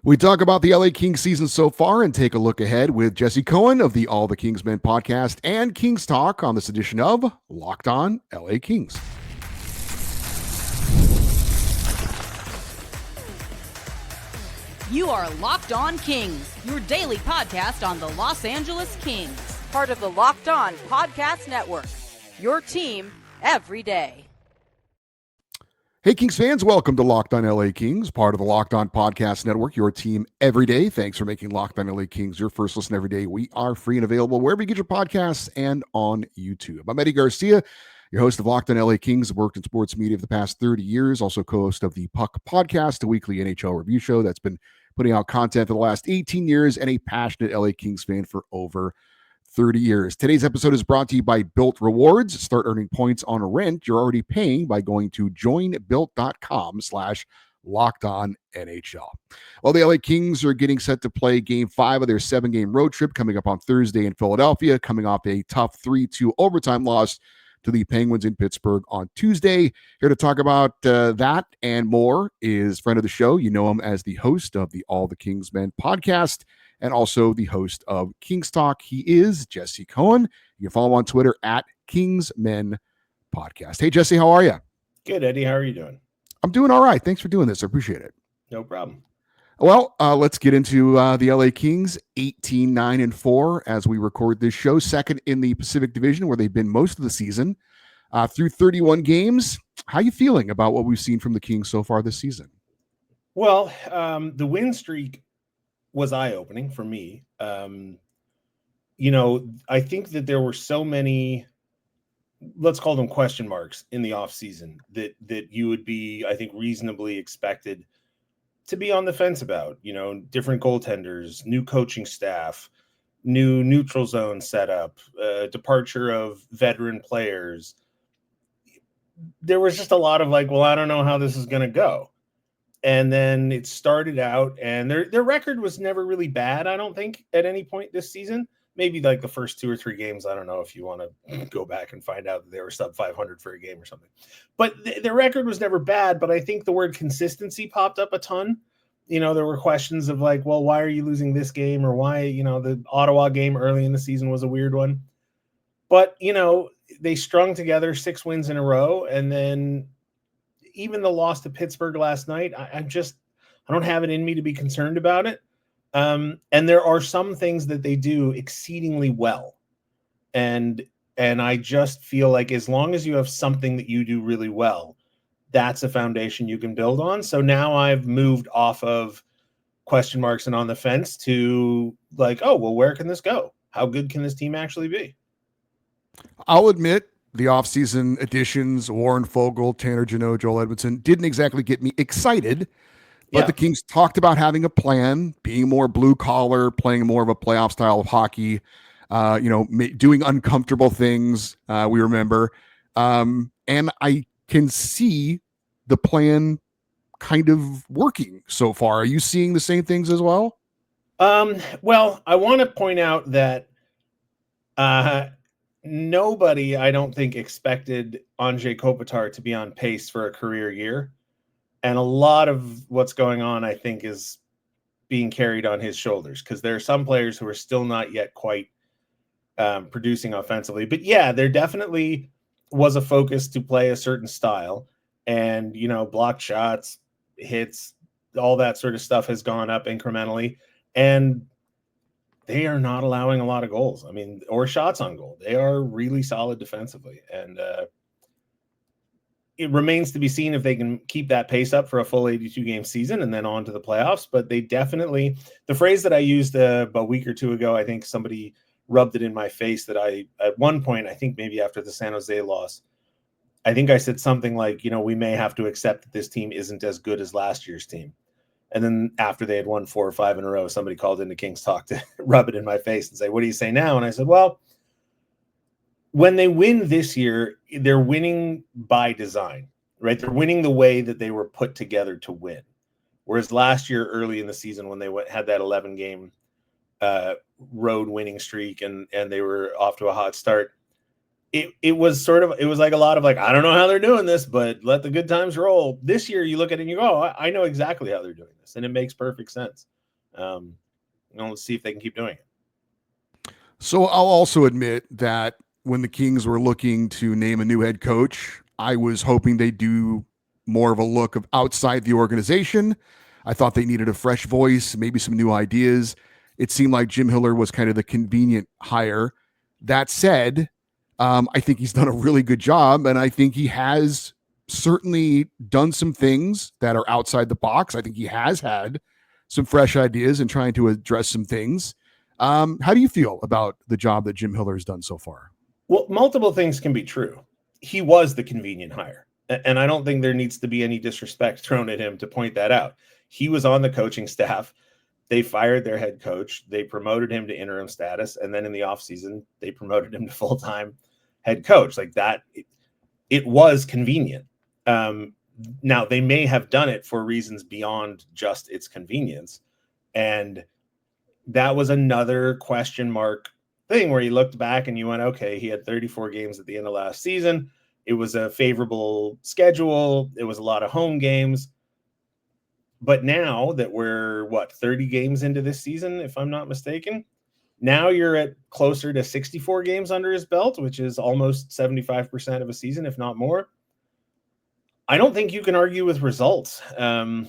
We talk about the LA Kings season so far and take a look ahead with Jesse Cohen of the All the Kingsmen podcast and Kings Talk on this edition of Locked On LA Kings. You are Locked On Kings, your daily podcast on the Los Angeles Kings, part of the Locked On Podcast Network, your team every day. Hey, Kings fans, welcome to Locked On LA Kings, part of the Locked On Podcast Network, your team every day. Thanks for making Locked On LA Kings your first listen every day. We are free and available wherever you get your podcasts and on YouTube. I'm Eddie Garcia, your host of Locked On LA Kings. I've worked in sports media for the past 30 years, also co-host of the Puck Podcast, a weekly NHL review show that's been putting out content for the last 18 years, and a passionate LA Kings fan for over 30 years. Today's episode is brought to you by Bilt Rewards. Start earning points on rent you're already paying by going to joinbilt.com/LockedOnNHL. Well, the LA Kings are getting set to play Game 5 of their 7-game road trip coming up on Thursday in Philadelphia, coming off a tough 3-2 overtime loss to the Penguins in Pittsburgh on Tuesday. Here to talk about that and more is friend of the show. You know him as the host of the All the Kingsmen podcast and also the host of Kings Talk. He is Jesse Cohen. You can follow him on Twitter at Kingsmen Podcast. Hey, Jesse, how are you? Good, Eddie. How are you doing? I'm doing all right. Thanks for doing this. I appreciate it. No problem. Well, let's get into the LA Kings, 18-9-4 as we record this show, second in the Pacific Division where they've been most of the season. Through 31 games, how are you feeling about what we've seen from the Kings so far this season? Well, the win streak was eye-opening for me. I think that there were so many, let's call them question marks in the offseason that you would be, I think, reasonably expected to be on the fence about. Different goaltenders, new coaching staff, new neutral zone setup, departure of veteran players. There was just a lot of like, well, I don't know how this is going to go. And then it started out, and their record was never really bad, I don't think, at any point this season. Maybe like the first 2 or 3 games. I don't know if you want to go back and find out that they were sub 500 for a game or something. But their record was never bad, but I think the word consistency popped up a ton. There were questions of like, well, why are you losing this game? Or why, the Ottawa game early in the season was a weird one. But, they strung together 6 wins in a row, and then even the loss to Pittsburgh last night, I don't have it in me to be concerned about it. And there are some things that they do exceedingly well. And I just feel like as long as you have something that you do really well, that's a foundation you can build on. So now I've moved off of question marks and on the fence to like, oh, well, where can this go? How good can this team actually be? I'll admit, the offseason additions, Warren Foegele, Tanner Jeannot, Joel Edmondson, didn't exactly get me excited. But the Kings talked about having a plan, being more blue collar, playing more of a playoff style of hockey, doing uncomfortable things, we remember. And I can see the plan kind of working so far. Are you seeing the same things as well? Well, I want to point out that nobody, I don't think, expected Anze Kopitar to be on pace for a career year. And a lot of what's going on, I think, is being carried on his shoulders because there are some players who are still not yet quite producing offensively. But yeah, there definitely was a focus to play a certain style, and, blocked shots, hits, all that sort of stuff has gone up incrementally. And they are not allowing a lot of goals. I mean, or shots on goal. They are really solid defensively. And it remains to be seen if they can keep that pace up for a full 82-game season and then on to the playoffs. But they definitely, the phrase that I used about a week or 2 ago, I think somebody rubbed it in my face that at one point, I think maybe after the San Jose loss, I think I said something like, we may have to accept that this team isn't as good as last year's team. And then after they had won 4 or 5 in a row, somebody called into Kings Talk to rub it in my face and say, what do you say now? And I said, well, when they win this year, they're winning by design, right? They're winning the way that they were put together to win. Whereas last year, early in the season, when they had that 11-game road winning streak and they were off to a hot start, it was like a lot of like, I don't know how they're doing this, but let the good times roll. This year, you look at it and you go, oh, I know exactly how they're doing this. And it makes perfect sense. Let's see if they can keep doing it. So I'll also admit that when the Kings were looking to name a new head coach, I was hoping they'd do more of a look of outside the organization. I thought they needed a fresh voice, maybe some new ideas. It seemed like Jim Hiller was kind of the convenient hire. That said, I think he's done a really good job, and I think he has certainly done some things that are outside the box. I think he has had some fresh ideas and trying to address some things. How do you feel about the job that Jim Hiller has done so far? Well, multiple things can be true. He was the convenient hire, and I don't think there needs to be any disrespect thrown at him to point that out. He was on the coaching staff. They fired their head coach. They promoted him to interim status, and then in the offseason, they promoted him to full-time head coach. Like that, it was convenient. Now, they may have done it for reasons beyond just its convenience, and that was another question mark thing where you looked back and you went, okay, he had 34 games at the end of last season. It was a favorable schedule. It was a lot of home games. But now that we're 30 games into this season, if I'm not mistaken, now you're at closer to 64 games under his belt, which is almost 75% of a season, if not more. I don't think you can argue with results. I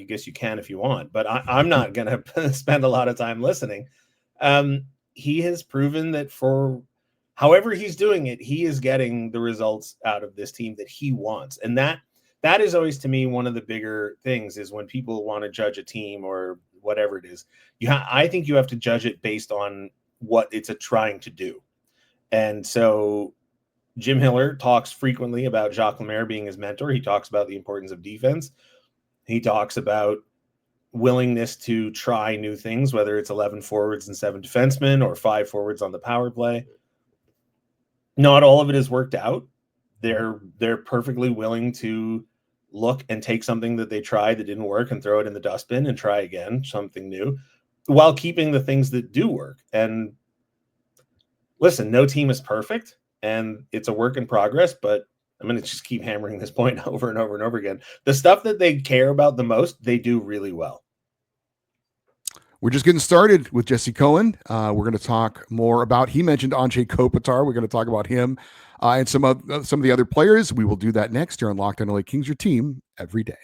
guess you can if you want, but I'm not going to spend a lot of time listening. He has proven that for however he's doing it, he is getting the results out of this team that he wants. And that is always, to me, one of the bigger things is when people want to judge a team or whatever it is. I think you have to judge it based on what it's trying to do. And so Jim Hiller talks frequently about Jacques Lemaire being his mentor. He talks about the importance of defense. He talks about willingness to try new things, whether it's 11 forwards and 7 defensemen or 5 forwards on the power play. Not all of it has worked out. They're perfectly willing to look and take something that they tried that didn't work and throw it in the dustbin and try again, something new, while keeping the things that do work. And listen, no team is perfect, and it's a work in progress, but I'm going to just keep hammering this point over and over and over again. The stuff that they care about the most, they do really well. We're just getting started with Jesse Cohen. We're going to talk more about, he mentioned Anze Kopitar. We're going to talk about him and some of the other players. We will do that next here on Locked On LA Kings, your team every day.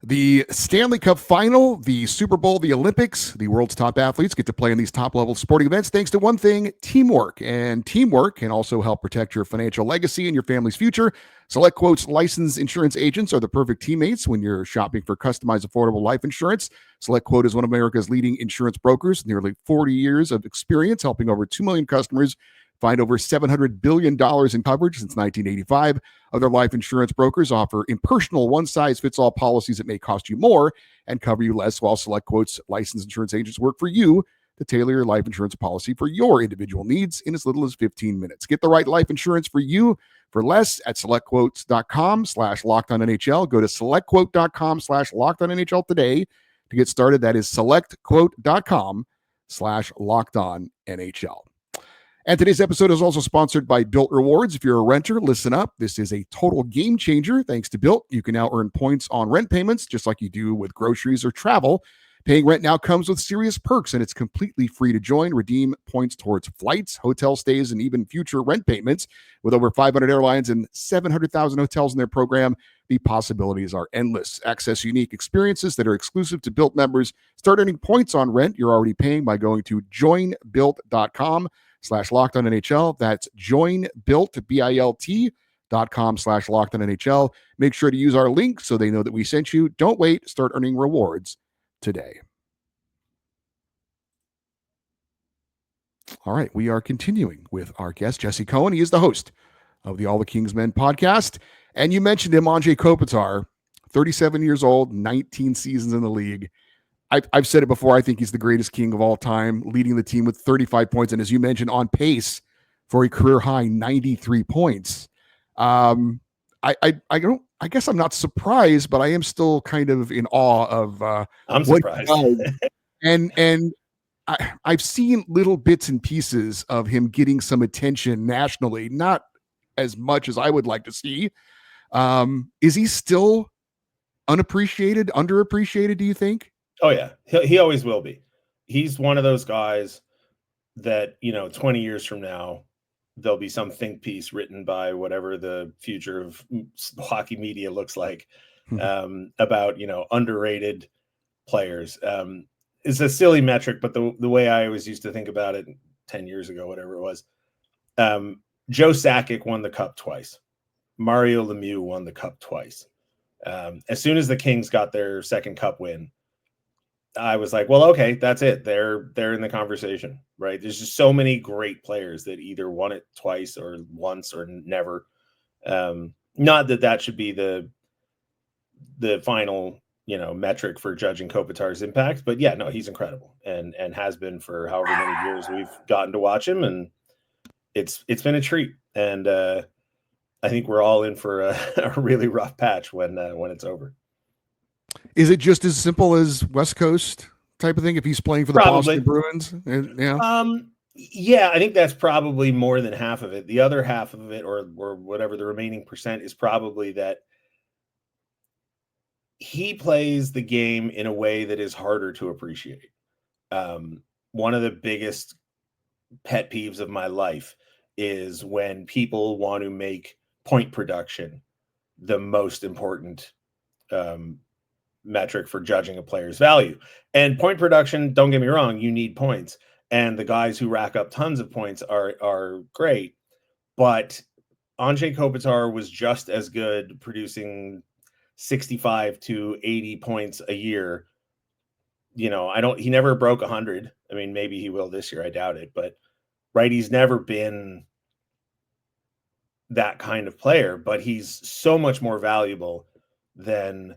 The Stanley Cup Final, the Super Bowl, the Olympics, the world's top athletes get to play in these top-level sporting events thanks to one thing, teamwork. And teamwork can also help protect your financial legacy and your family's future. Select Quote's licensed insurance agents are the perfect teammates when you're shopping for customized, affordable life insurance. Select Quote is one of America's leading insurance brokers, nearly 40 years of experience helping over 2 million customers find over $700 billion in coverage since 1985. Other life insurance brokers offer impersonal, one-size-fits-all policies that may cost you more and cover you less, while Select Quote's licensed insurance agents work for you to tailor your life insurance policy for your individual needs in as little as 15 minutes. Get the right life insurance for you for less at selectquotes.com/lockedonnhl. Go to selectquote.com/lockedonnhl today to get started. That is selectquote.com/lockedonnhl. And today's episode is also sponsored by Bilt Rewards. If you're a renter, listen up. This is a total game changer. Thanks to Bilt, you can now earn points on rent payments just like you do with groceries or travel. Paying rent now comes with serious perks, and it's completely free to join. Redeem points towards flights, hotel stays, and even future rent payments. With over 500 airlines and 700,000 hotels in their program, the possibilities are endless. Access unique experiences that are exclusive to Bilt members. Start earning points on rent you're already paying by going to joinbilt.com/lockedonnhl. That's joinbilt.com/lockedonnhl. Make sure to use our link so they know that we sent you. Don't wait. Start earning rewards today. All right, we are continuing with our guest, Jesse Cohen. He is the host of the All the Kings Men podcast. And you mentioned him, Anze Kopitar, 37 years old, 19 seasons in the league. I've said it before. I think he's the greatest King of all time, leading the team with 35 points. And as you mentioned, on pace for a career high 93 points. I guess I'm not surprised, but I am still kind of in awe of I'm surprised. and I've seen little bits and pieces of him getting some attention nationally, not as much as I would like to see. Is he still unappreciated, underappreciated, do you think? Oh yeah, he always will be. He's one of those guys that, 20 years from now, there'll be some think piece written by whatever the future of hockey media looks like, about, underrated players. It's a silly metric, but the way I always used to think about it 10 years ago, whatever it was, Joe Sakic won the cup twice. Mario Lemieux won the cup twice. As soon as the Kings got their second cup win, I was like, well, okay, that's it. They're in the conversation, right? There's just so many great players that either won it twice or once or never. Not that should be the final, metric for judging Kopitar's impact, but yeah, no, he's incredible and has been for however many years we've gotten to watch him, and it's been a treat. And I think we're all in for a really rough patch when it's over. Is it just as simple as West Coast type of thing if he's playing for the Boston Bruins? Yeah, I think that's probably more than half of it. The other half of it, or whatever the remaining percent, is probably that he plays the game in a way that is harder to appreciate. One of the biggest pet peeves of my life is when people want to make point production the most important metric for judging a player's value. And point production, don't get me wrong, you need points. And the guys who rack up tons of points are great. But Anze Kopitar was just as good producing 65 to 80 points a year. He never broke 100. I mean, maybe he will this year. I doubt it. But right, he's never been that kind of player, but he's so much more valuable than,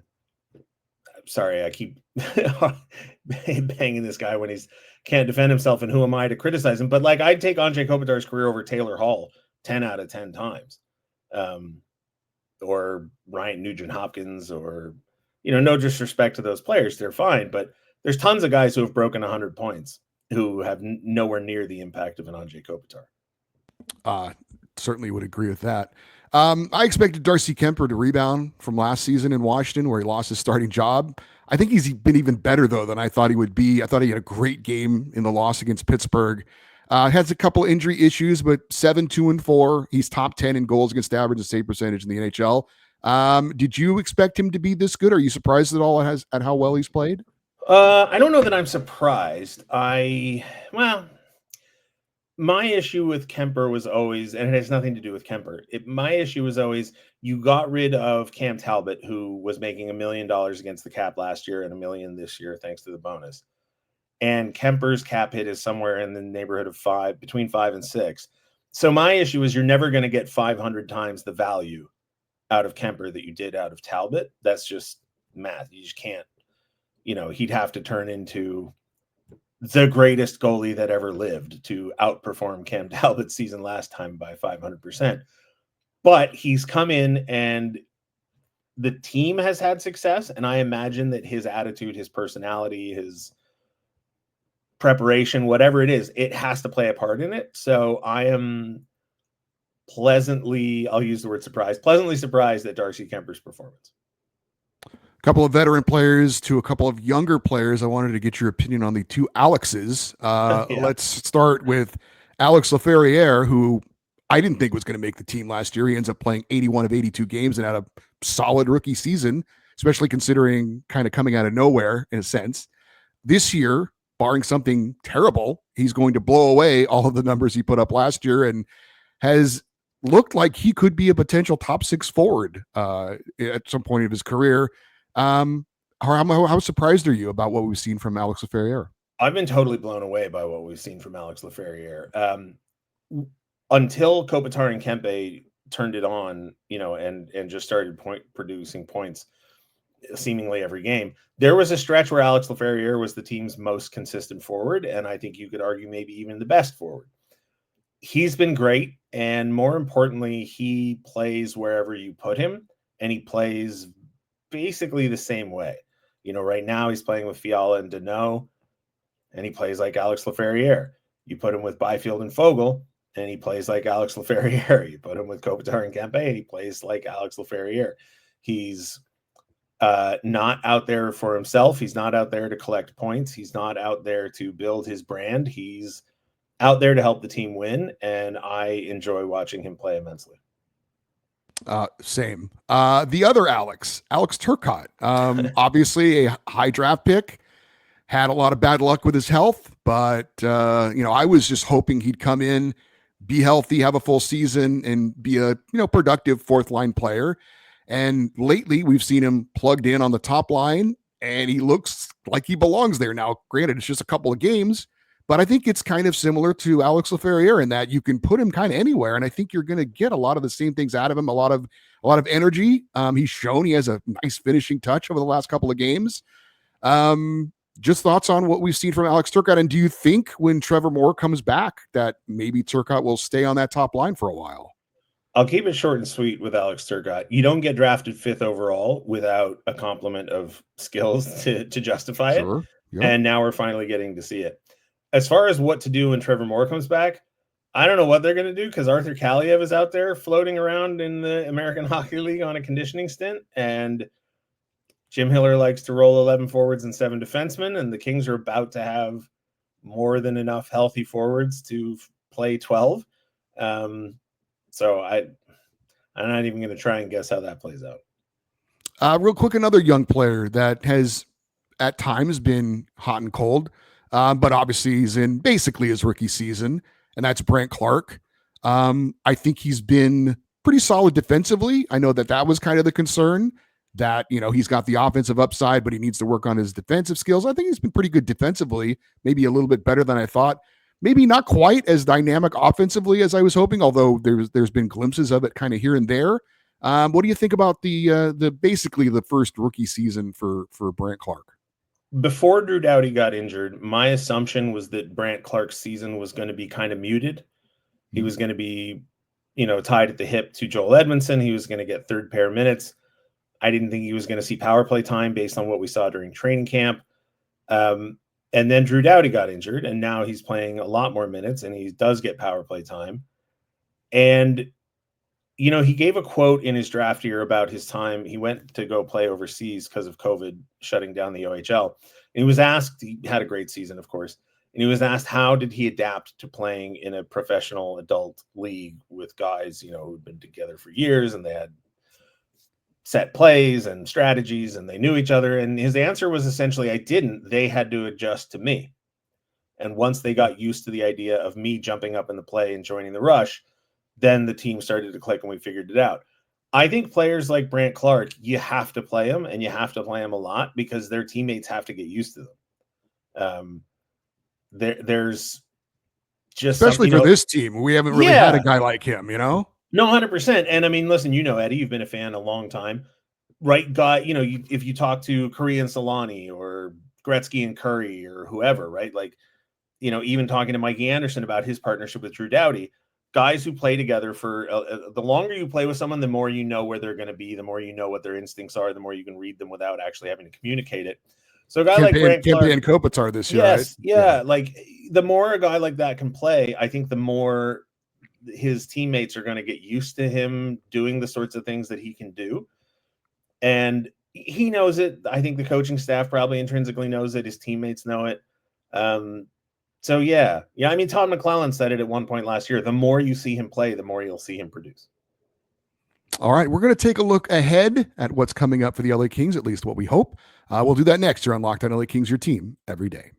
sorry, I keep banging this guy when he's can't defend himself, and who am I to criticize him? But like, I'd take Anze Kopitar's career over Taylor Hall 10 out of 10 times. Or Ryan Nugent-Hopkins, or, no disrespect to those players. They're fine, but there's tons of guys who have broken 100 points who have nowhere near the impact of an Anze Kopitar. Certainly would agree with that. I expected Darcy Kemper to rebound from last season in Washington, where he lost his starting job. I think he's been even better, though, than I thought he would be. I thought he had a great game in the loss against Pittsburgh. Has a couple injury issues, but 7-2-4. He's top 10 in goals against average and save percentage in the NHL. Did you expect him to be this good? Are you surprised at all at how well he's played? I don't know that I'm surprised. My issue with Kemper was always, and it has nothing to do with Kemper. My issue was always, you got rid of Cam Talbot, who was making $1 million against the cap last year and $1 million this year, thanks to the bonus. And Kemper's cap hit is somewhere in the neighborhood of between 5 and 6. So my issue is, you're never going to get 500 times the value out of Kemper that you did out of Talbot. That's just math. You just can't, he'd have to turn into the greatest goalie that ever lived to outperform Cam Talbot's season last time by 500%. But he's come in and the team has had success. And I imagine that his attitude, his personality, his preparation, whatever it is, it has to play a part in it. So I am pleasantly surprised at Darcy Kemper's performance. Couple of veteran players to a couple of younger players. I wanted to get your opinion on the two Alexes. Yeah. Let's start with Alex Laferriere, who I didn't think was going to make the team last year. He ends up playing 81 of 82 games and had a solid rookie season, especially considering kind of coming out of nowhere in a sense. This year, barring something terrible, he's going to blow away all of the numbers he put up last year and has looked like he could be a potential top 6 forward at some point of his career. How surprised are you about what we've seen from Alex Laferriere? I've been totally blown away by what we've seen from Alex Laferriere. Until Kopitar and Kempe turned it on, and just started producing points seemingly every game, there was a stretch where Alex Laferriere was the team's most consistent forward, and I think you could argue maybe even the best forward. He's been great, and more importantly, he plays wherever you put him, and he plays basically the same way. Right now he's playing with Fiala and Deneau, and he plays like Alex Laferriere. You put him with Byfield and Fogle, and he plays like Alex Laferriere. You put him with Kopitar and Kempe, and he plays like Alex Laferriere. He's not out there for himself. He's not out there to collect points. He's not out there to build his brand. He's out there to help the team win, and I enjoy watching him play immensely. Same. The other Alex Turcotte, obviously a high draft pick, had a lot of bad luck with his health, but I was just hoping he'd come in, be healthy, have a full season, and be a productive fourth line player. And lately, we've seen him plugged in on the top line, and he looks like he belongs there. Now, granted, it's just a couple of games, but I think it's kind of similar to Alex Laferriere in that you can put him kind of anywhere, and I think you're going to get a lot of the same things out of him. A lot of energy. He's shown he has a nice finishing touch over the last couple of games. Just thoughts on what we've seen from Alex Turcotte, and do you think when Trevor Moore comes back that maybe Turcotte will stay on that top line for a while? I'll keep it short and sweet with Alex Turcotte. You don't get drafted 5th overall without a complement of skills to justify it. Yep. And now we're finally getting to see it. As far as what to do when Trevor Moore comes back, I don't know what they're going to do because Arthur Kaliev is out there floating around in the American Hockey League on a conditioning stint. And Jim Hiller likes to roll 11 forwards and 7 defensemen. And the Kings are about to have more than enough healthy forwards to play 12. So I'm not even going to try and guess how that plays out. Real quick, another young player that has at times been hot and cold, but obviously he's in basically his rookie season, and that's Brent Clark. I think he's been pretty solid defensively. I know that was kind of the concern that, he's got the offensive upside, but he needs to work on his defensive skills. I think he's been pretty good defensively, maybe a little bit better than I thought. Maybe not quite as dynamic offensively as I was hoping, although there's been glimpses of it kind of here and there. What do you think about the basically the first rookie season for Brent Clark? Before Drew Doughty got injured, my assumption was that Brent Clark's season was going to be kind of muted. He was going to be, tied at the hip to Joel Edmondson. He was going to get third pair minutes. I didn't think he was going to see power play time based on what we saw during training camp. And then Drew Doughty got injured, and now he's playing a lot more minutes, and he does get power play time. And, he gave a quote in his draft year about his time. He went to go play overseas because of COVID shutting down the OHL. And he was asked, he had a great season, of course, and he was asked, how did he adapt to playing in a professional adult league with guys, who'd been together for years, and they had set plays and strategies, and they knew each other. And his answer was essentially, I didn't. They had to adjust to me. And once they got used to the idea of me jumping up in the play and joining the rush, then the team started to click and we figured it out. I think players like Brent Clark, you have to play them, and you have to play them a lot because their teammates have to get used to them. There's just especially for this team, we haven't really had a guy like him, No, 100%. And I mean, listen, Eddie, you've been a fan a long time, right? Guy, if you talk to Curry and Solani or Gretzky and Curry or whoever, right? Like, even talking to Mikey Anderson about his partnership with Drew Doughty, guys who play together for the longer you play with someone, the more you know where they're going to be, the more you know what their instincts are, the more you can read them without actually having to communicate it. So a guy like Brent Clark and Kopitar this year, yes, right? Yeah. Like the more a guy like that can play, I think the more his teammates are going to get used to him doing the sorts of things that he can do. And he knows it. I think the coaching staff probably intrinsically knows it. His teammates know it. So yeah. I mean, Todd McClellan said it at one point last year. The more you see him play, the more you'll see him produce. All right, we're going to take a look ahead at what's coming up for the LA Kings, at least what we hope. We'll do that next here on Locked On LA Kings, your team every day.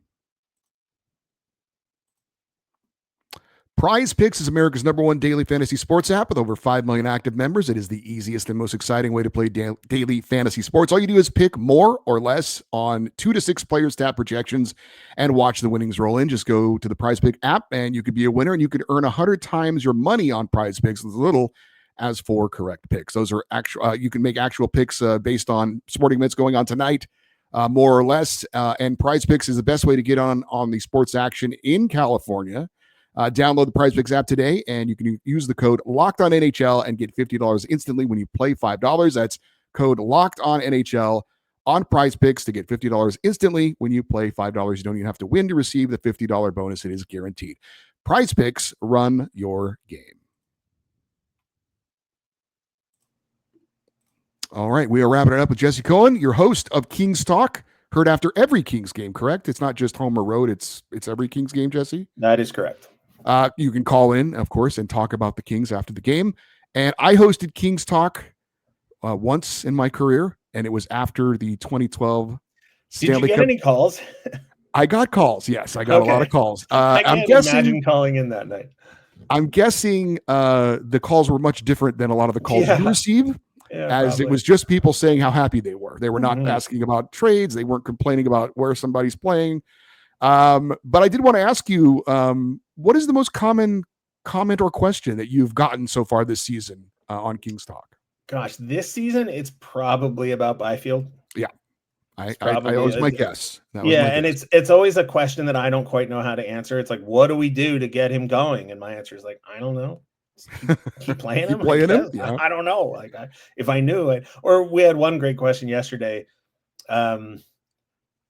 PrizePicks is America's #1 daily fantasy sports app with over 5 million active members. It is the easiest and most exciting way to play daily fantasy sports. All you do is pick more or less on 2 to 6 player stat projections and watch the winnings roll in. Just go to the PrizePicks app and you could be a winner, and you could earn 100 times your money on PrizePicks as little as 4 correct picks. Those are actual. You can make actual picks based on sporting events going on tonight, more or less. And PrizePicks is the best way to get on the sports action in California. Download the PrizePicks app today, and you can use the code LOCKEDONNHL and get $50 instantly when you play $5. That's code LOCKEDONNHL on PrizePicks to get $50 instantly when you play $5. You don't even have to win to receive the $50 bonus. It is guaranteed. PrizePicks, run your game. All right, we are wrapping it up with Jesse Cohen, your host of Kings Talk, heard after every Kings game, correct? It's not just home or road, it's every Kings game, Jesse? That is correct. You can call in, of course, and talk about the Kings after the game. And I hosted Kings Talk once in my career, and it was after the 2012 Stanley Cup. Did you get any calls? I got calls, yes. I got a lot of calls. I can't imagine calling in that night. I'm guessing the calls were much different than a lot of the calls you receive, as probably. It was just people saying how happy they were. They were not asking about trades. They weren't complaining about where somebody's playing. But I did want to ask you, what is the most common comment or question that you've gotten so far this season on Kings Talk? Gosh, this season, it's probably about Byfield. Yeah. I always my guess. And it's always a question that I don't quite know how to answer. It's like, what do we do to get him going? And my answer is like, I don't know. Keep playing him. Yeah. I don't know. Like, if I knew it. Or we had one great question yesterday that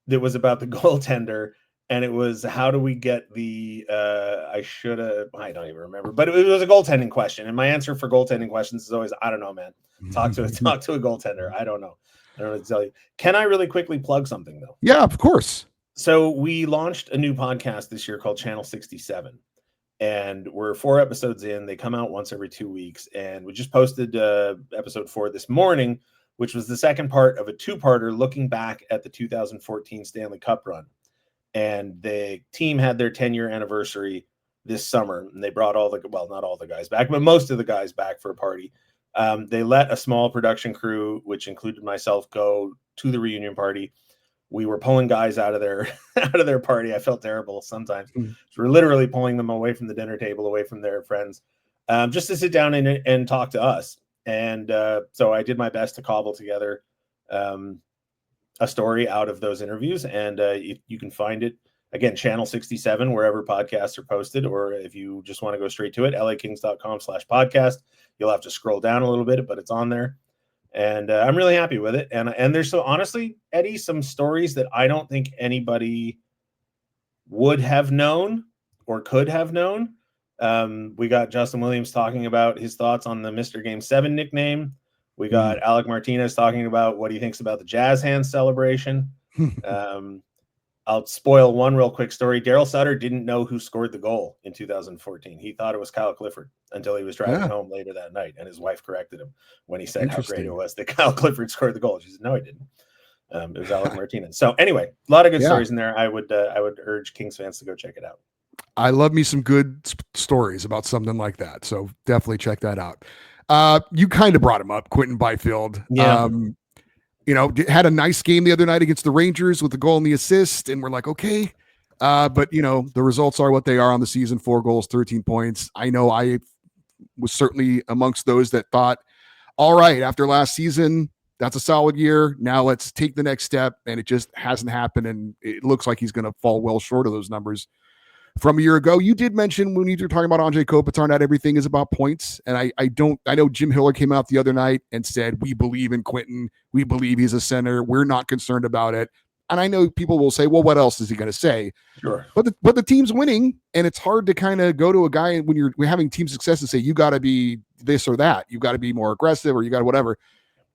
was about the goaltender, and it was, how do we get the? I don't even remember, but it was a goaltending question, and my answer for goaltending questions is always, I don't know, man. Talk to a goaltender. I don't know. I don't know what to tell you. Can I really quickly plug something, though? Yeah, of course. So we launched a new podcast this year called Channel 67, and we're 4 episodes in. They come out once every 2 weeks, and we just posted episode 4 this morning, which was the second part of a 2-parter looking back at the 2014 Stanley Cup run. And the team had their 10-year anniversary this summer, and they brought not all the guys back, but most of the guys back for a party. They let a small production crew, which included myself, go to the reunion party. We were pulling guys out of their party. I felt terrible sometimes. So we're literally pulling them away from the dinner table, away from their friends, just to sit down and talk to us. And so I did my best to cobble together a story out of those interviews. And you can find it, again, Channel 67, wherever podcasts are posted, or if you just want to go straight to it, lakings.com/podcast. You'll have to scroll down a little bit, but it's on there. And I'm really happy with it. And there's, so honestly, Eddie, some stories that I don't think anybody would have known or could have known. We got Justin Williams talking about his thoughts on the Mr. Game 7 nickname. We got Alec Martinez talking about what he thinks about the Jazz Hands celebration. I'll spoil one real quick story. Daryl Sutter didn't know who scored the goal in 2014. He thought it was Kyle Clifford until he was driving home later that night, and his wife corrected him when he said how great it was that Kyle Clifford scored the goal. She said, no, he didn't. It was Alec Martinez. So anyway, a lot of good stories in there. I would urge Kings fans to go check it out. I love me some good stories about something like that. So definitely check that out. You kind of brought him up, Quinton Byfield. Yeah. Had a nice game the other night against the Rangers with the goal and the assist, and we're like, okay. But the results are what they are on the season: 4 goals, 13 points. I know I was certainly amongst those that thought, all right, after last season, that's a solid year. Now let's take the next step. And it just hasn't happened. And it looks like he's going to fall well short of those numbers from a year ago. You did mention when you were talking about Andre Kopitar, not everything is about points. And I know Jim Hiller came out the other night and said, we believe in Quinton. We believe he's a center. We're not concerned about it. And I know people will say, well, what else is he going to say? Sure. But the team's winning, and it's hard to kind of go to a guy when we're having team success and say, you got to be this or that. You got to be more aggressive, or you got to whatever.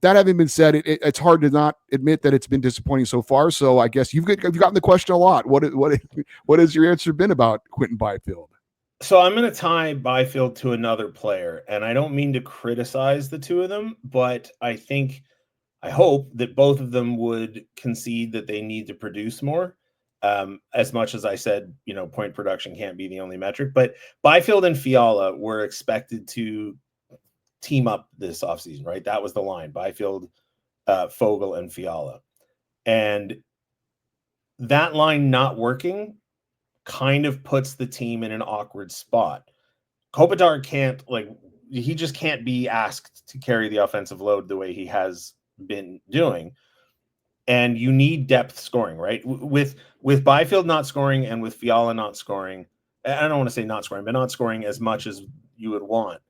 That having been said, it's hard to not admit that it's been disappointing so far. So I guess you've gotten the question a lot. What has your answer been about Quinton Byfield? So I'm going to tie Byfield to another player, and I don't mean to criticize the two of them, but I hope that both of them would concede that they need to produce more. As much as I said, point production can't be the only metric, but Byfield and Fiala were expected to team up this offseason, right? That was the line: Byfield, Fogle, and Fiala. And that line not working kind of puts the team in an awkward spot. Kopitar he just can't be asked to carry the offensive load the way he has been doing. And you need depth scoring, right? With Byfield not scoring and with Fiala not scoring, I don't want to say not scoring, but not scoring as much as you would want,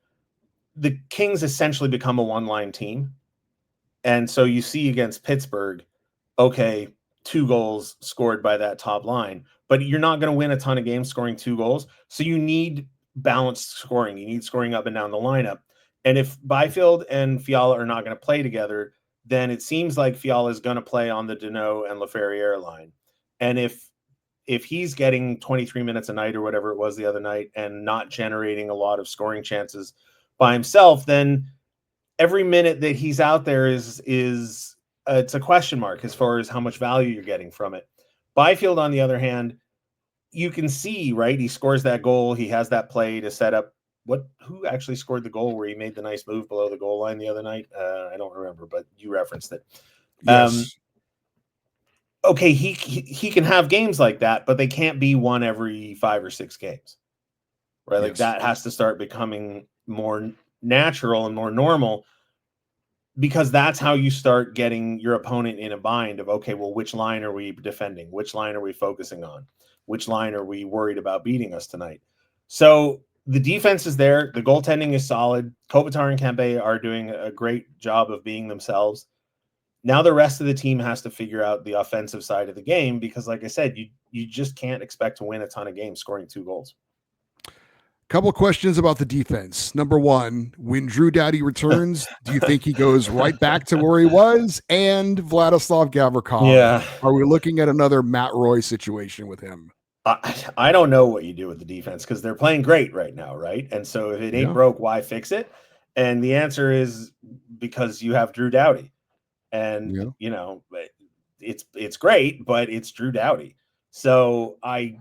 the Kings essentially become a one-line team. And so you see against Pittsburgh, okay, 2 goals scored by that top line, but you're not going to win a ton of games scoring 2 goals. So you need balanced scoring. You need scoring up and down the lineup. And if Byfield and Fiala are not going to play together, then it seems like Fiala is going to play on the Deneau and Laferriere line. And if he's getting 23 minutes a night or whatever it was the other night and not generating a lot of scoring chances by himself, then every minute that he's out there is it's a question mark as far as how much value you're getting from it. Byfield, on the other hand, you can see, right? He scores that goal. He has that play to set up who actually scored the goal where he made the nice move below the goal line the other night? I don't remember, but you referenced it. Yes. Okay, he can have games like that, but they can't be one every 5 or 6 games, right? Like that has to start becoming more natural and more normal, because that's how you start getting your opponent in a bind of, okay, well, which line are we defending? Which line are we focusing on? Which line are we worried about beating us tonight? So the defense is there. The goaltending is solid. Kopitar and Kempe are doing a great job of being themselves. Now the rest of the team has to figure out the offensive side of the game, because like I said, you just can't expect to win a ton of games scoring 2 goals. Couple of questions about the defense. Number one, when Drew Doughty returns, do you think he goes right back to where he was? And Vladislav Gavrikov, are we looking at another Matt Roy situation with him? I don't know what you do with the defense, because they're playing great right now, right? And so if it ain't broke, why fix it? And the answer is because you have Drew Doughty. And, you know, it's great, but it's Drew Doughty. So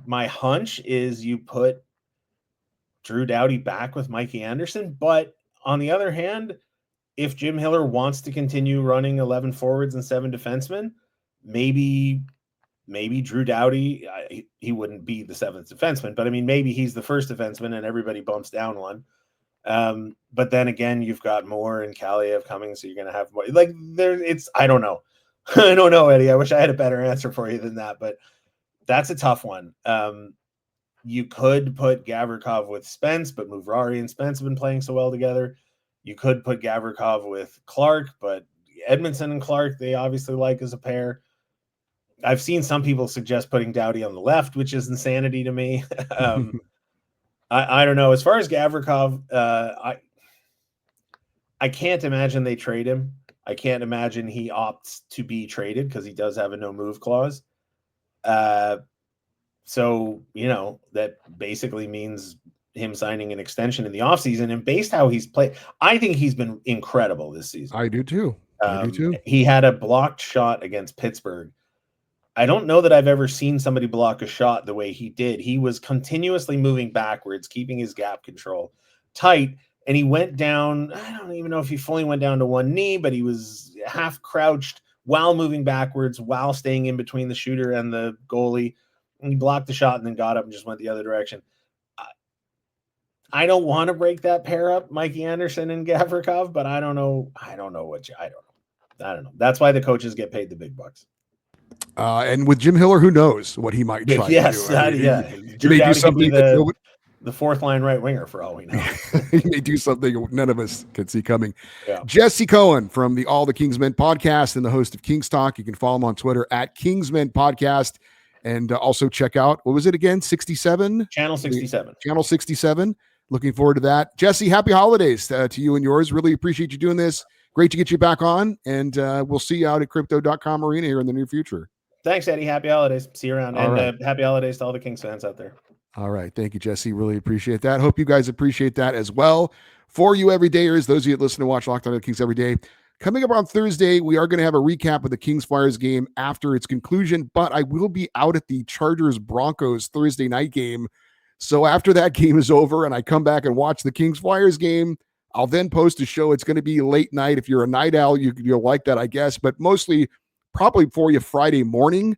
my hunch is you put Drew Doughty back with Mikey Anderson. But on the other hand, if Jim Hiller wants to continue running 11 forwards and 7 defensemen, maybe Drew Doughty, he wouldn't be the 7th defenseman, but I mean, maybe he's the first defenseman and everybody bumps down one. But then again, you've got Moore and Kaliev coming, so you're going to have more. Like I don't know. I don't know, Eddie. I wish I had a better answer for you than that, but that's a tough one. You could put Gavrikov with Spence, but Muvrari and Spence have been playing so well together. You could put Gavrikov with Clark, but Edmondson and Clark, they obviously like as a pair. I've seen some people suggest putting Doughty on the left, which is insanity to me. I don't know. As far as Gavrikov, I can't imagine they trade him. I can't imagine he opts to be traded, because he does have a no move clause. So, you know, that basically means him signing an extension in the offseason. And based how he's played, I think he's been incredible this season. I do too. He had a blocked shot against Pittsburgh. I don't know that I've ever seen somebody block a shot the way he did. He was continuously moving backwards, keeping his gap control tight. And he went down, I don't even know if he fully went down to one knee, but he was half crouched while moving backwards, while staying in between the shooter and the goalie. And he blocked the shot and then got up and just went the other direction. I don't want to break that pair up, Mikey Anderson and Gavrikov, but I don't know. I don't know. That's why the coaches get paid the big bucks. And with Jim Hiller, who knows what he might try to do. He may do something the 4th line right winger for all we know. He may do something none of us can see coming. Yeah. Jesse Cohen from the All the Kingsmen podcast and the host of Kings Talk. You can follow him on Twitter at Kingsmen Podcast. And also check out, what was it again? 67? Channel 67. Channel 67. Looking forward to that. Jesse, happy holidays to you and yours. Really appreciate you doing this. Great to get you back on. And we'll see you out at Crypto.com Arena here in the near future. Thanks, Eddie. Happy holidays. See you around. All and happy holidays to all the Kings fans out there. All right. Thank you, Jesse. Really appreciate that. Hope you guys appreciate that as well. For you everydayers, those of you that listen to watch Locked On Kings every day, coming up on Thursday, we are going to have a recap of the Kings-Flyers game after its conclusion, but I will be out at the Chargers-Broncos Thursday night game. So after that game is over and I come back and watch the Kings-Flyers game, I'll then post a show. It's going to be late night. If you're a night owl, you'll like that, I guess, but mostly probably for you Friday morning.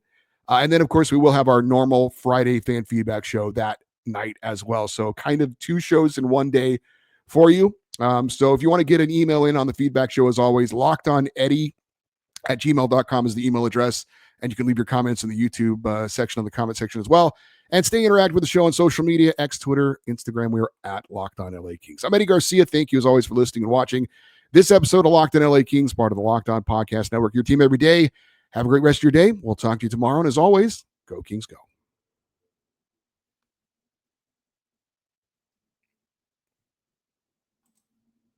And then, of course, we will have our normal Friday fan feedback show that night as well. So kind of 2 shows in one day for you. So if you want to get an email in on the feedback show, as always, lockedoneddie@gmail.com is the email address. And you can leave your comments in the YouTube section of the comment section as well. And stay interactive with the show on social media, X, Twitter, Instagram. We are at Locked On LA Kings. I'm Eddie Garcia. Thank you as always for listening and watching this episode of Locked On LA Kings, part of the Locked On Podcast Network, your team every day. Have a great rest of your day. We'll talk to you tomorrow. And as always, go Kings, go.